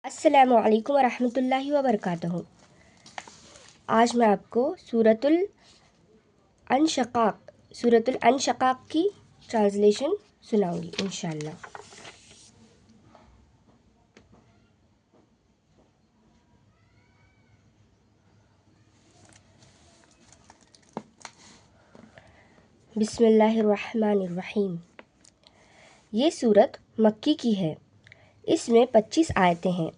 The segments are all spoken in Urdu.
السلام علیکم ورحمۃ اللہ وبرکاتہ۔ آج میں آپ کو سورۃ الانشقاق کی ٹرانسلیشن سناؤں گی انشاءاللہ۔ بسم اللہ الرحمن الرحیم۔ یہ سورت مکی کی ہے۔ اس میں 25 آیتیں ہیں۔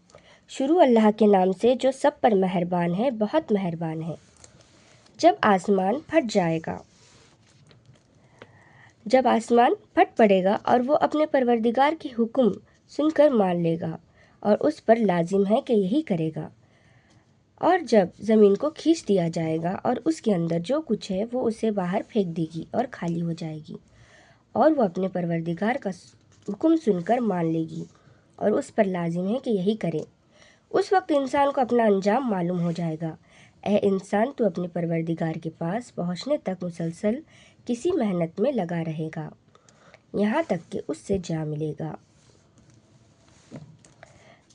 شروع اللہ کے نام سے جو سب پر مہربان ہے، بہت مہربان ہے۔ جب آسمان پھٹ پڑے گا اور وہ اپنے پروردگار کے حکم سن کر مان لے گا اور اس پر لازم ہے کہ یہی کرے گا، اور جب زمین کو کھینچ دیا جائے گا اور اس کے اندر جو کچھ ہے وہ اسے باہر پھینک دے گی اور خالی ہو جائے گی، اور وہ اپنے پروردگار کا حکم سن کر مان لے گی اور اس پر لازم ہے کہ یہی کرے، اس وقت انسان کو اپنا انجام معلوم ہو جائے گا۔ اے انسان، تو اپنے پروردگار کے پاس پہنچنے تک مسلسل کسی محنت میں لگا رہے گا یہاں تک کہ اس سے جا ملے گا۔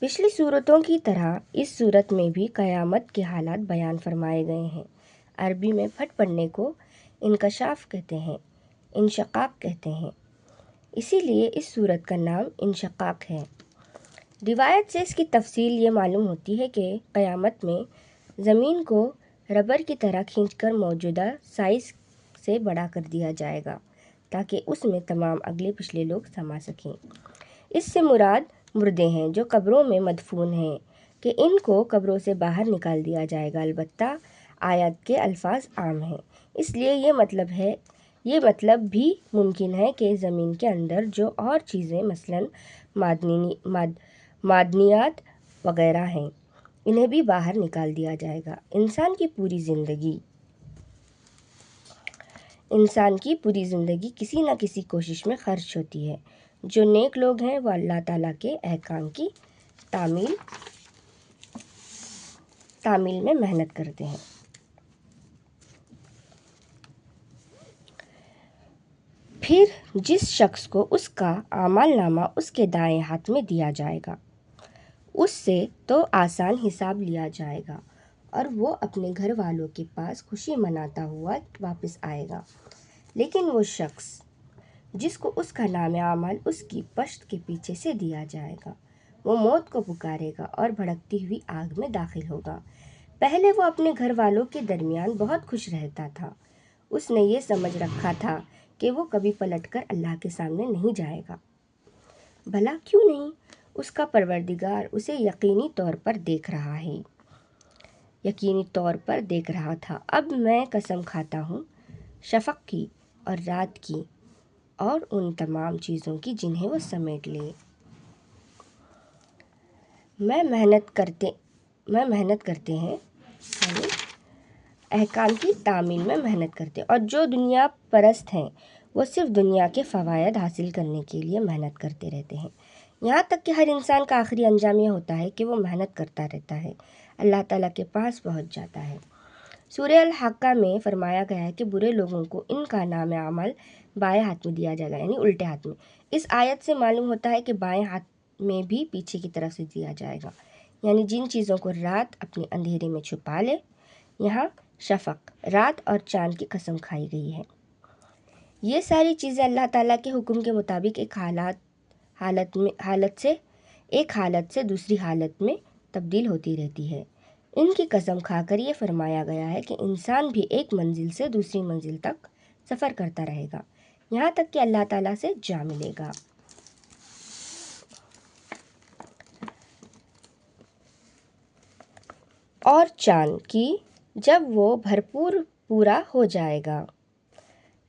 پچھلی صورتوں کی طرح اس صورت میں بھی قیامت کے حالات بیان فرمائے گئے ہیں۔ عربی میں پھٹ پڑنے کو انکشاف کہتے ہیں، انشقاق کہتے ہیں، اسی لیے اس صورت کا نام انشقاق ہے۔ روایت سے اس کی تفصیل یہ معلوم ہوتی ہے کہ قیامت میں زمین کو ربر کی طرح کھینچ کر موجودہ سائز سے بڑا کر دیا جائے گا تاکہ اس میں تمام اگلے پچھلے لوگ سما سکیں۔ اس سے مراد مردے ہیں جو قبروں میں مدفون ہیں کہ ان کو قبروں سے باہر نکال دیا جائے گا، البتہ آیت کے الفاظ عام ہیں، اس لیے یہ مطلب بھی ممکن ہے کہ زمین کے اندر جو اور چیزیں مثلاً معدنیات وغیرہ ہیں، انہیں بھی باہر نکال دیا جائے گا۔ انسان کی پوری زندگی کسی نہ کسی کوشش میں خرچ ہوتی ہے۔ جو نیک لوگ ہیں وہ اللہ تعالیٰ کے احکام کی تعمیل میں محنت کرتے ہیں۔ پھر جس شخص کو اس کا اعمال نامہ اس کے دائیں ہاتھ میں دیا جائے گا، اس سے تو آسان حساب لیا جائے گا اور وہ اپنے گھر والوں کے پاس خوشی مناتا ہوا واپس آئے گا، لیکن وہ شخص جس کو اس کا نام اعمال اس کی پشت کے پیچھے سے دیا جائے گا، وہ موت کو پکارے گا اور بھڑکتی ہوئی آگ میں داخل ہوگا۔ پہلے وہ اپنے گھر والوں کے درمیان بہت خوش رہتا تھا، اس نے یہ سمجھ رکھا تھا کہ وہ کبھی پلٹ کر اللہ کے سامنے نہیں جائے گا۔ بھلا کیوں نہیں؟ اس کا پروردگار اسے یقینی طور پر دیکھ رہا تھا۔ اب میں قسم کھاتا ہوں شفق کی اور رات کی اور ان تمام چیزوں کی جنہیں وہ سمیٹ لے۔ میں محنت کرتے ہیں یعنی احکام کی تعمیل میں محنت کرتے ہیں، اور جو دنیا پرست ہیں وہ صرف دنیا کے فوائد حاصل کرنے کے لیے محنت کرتے رہتے ہیں، یہاں تک کہ ہر انسان کا آخری انجام یہ ہوتا ہے کہ وہ محنت کرتا رہتا ہے، اللہ تعالیٰ کے پاس پہنچ جاتا ہے۔ سورہ الحاقہ میں فرمایا گیا ہے کہ برے لوگوں کو ان کا نام اعمال بائیں ہاتھ میں دیا جائے گا، یعنی الٹے ہاتھ میں۔ اس آیت سے معلوم ہوتا ہے کہ بائیں ہاتھ میں بھی پیچھے کی طرف سے دیا جائے گا، یعنی جن چیزوں کو رات اپنے اندھیرے میں چھپا لے۔ یہاں شفق، رات اور چاند کی قسم کھائی گئی ہے۔ یہ ساری چیزیں اللہ تعالیٰ کے حکم کے مطابق ایک حالت سے دوسری حالت میں تبدیل ہوتی رہتی ہے۔ ان کی قسم کھا کر یہ فرمایا گیا ہے کہ انسان بھی ایک منزل سے دوسری منزل تک سفر کرتا رہے گا یہاں تک کہ اللہ تعالیٰ سے جا ملے گا۔ اور چاند کی جب وہ بھرپور پورا ہو جائے گا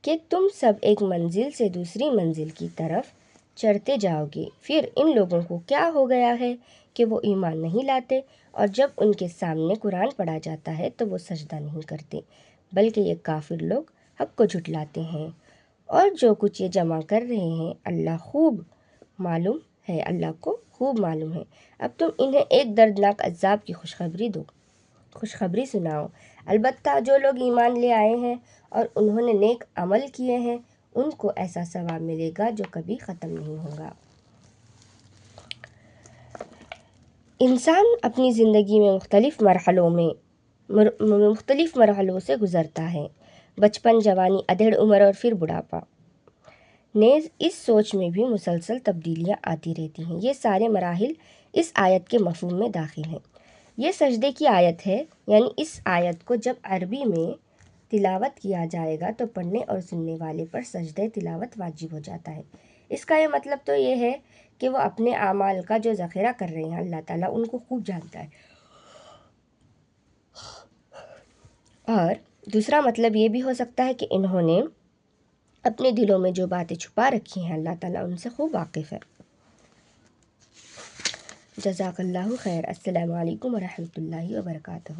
کہ تم سب ایک منزل سے دوسری منزل کی طرف چڑھتے جاؤ گے، پھر ان لوگوں کو کیا ہو گیا ہے کہ وہ ایمان نہیں لاتے، اور جب ان کے سامنے قرآن پڑھا جاتا ہے تو وہ سجدہ نہیں کرتے، بلکہ یہ کافر لوگ حق کو جھٹلاتے ہیں، اور جو کچھ یہ جمع کر رہے ہیں اللہ کو خوب معلوم ہے۔ اب تم انہیں ایک دردناک عذاب کی خوشخبری سناؤ، البتہ جو لوگ ایمان لے آئے ہیں اور انہوں نے نیک عمل کیے ہیں ان کو ایسا ثواب ملے گا جو کبھی ختم نہیں ہوگا۔ انسان اپنی زندگی میں مختلف مرحلوں سے گزرتا ہے، بچپن، جوانی، ادھیڑ عمر اور پھر بڑھاپا۔ نیز اس سوچ میں بھی مسلسل تبدیلیاں آتی رہتی ہیں۔ یہ سارے مراحل اس آیت کے مفہوم میں داخل ہیں۔ یہ سجدے کی آیت ہے، یعنی اس آیت کو جب عربی میں تلاوت کیا جائے گا تو پڑھنے اور سننے والے پر سجدہ تلاوت واجب ہو جاتا ہے۔ اس کا یہ مطلب تو یہ ہے کہ وہ اپنے اعمال کا جو ذخیرہ کر رہے ہیں اللہ تعالیٰ ان کو خوب جانتا ہے۔ اور دوسرا مطلب یہ بھی ہو سکتا ہے کہ انہوں نے اپنے دلوں میں جو باتیں چھپا رکھی ہیں اللہ تعالیٰ ان سے خوب واقف ہے۔ جزاک اللہ خیر۔ السلام علیکم ورحمۃ اللہ وبرکاتہ۔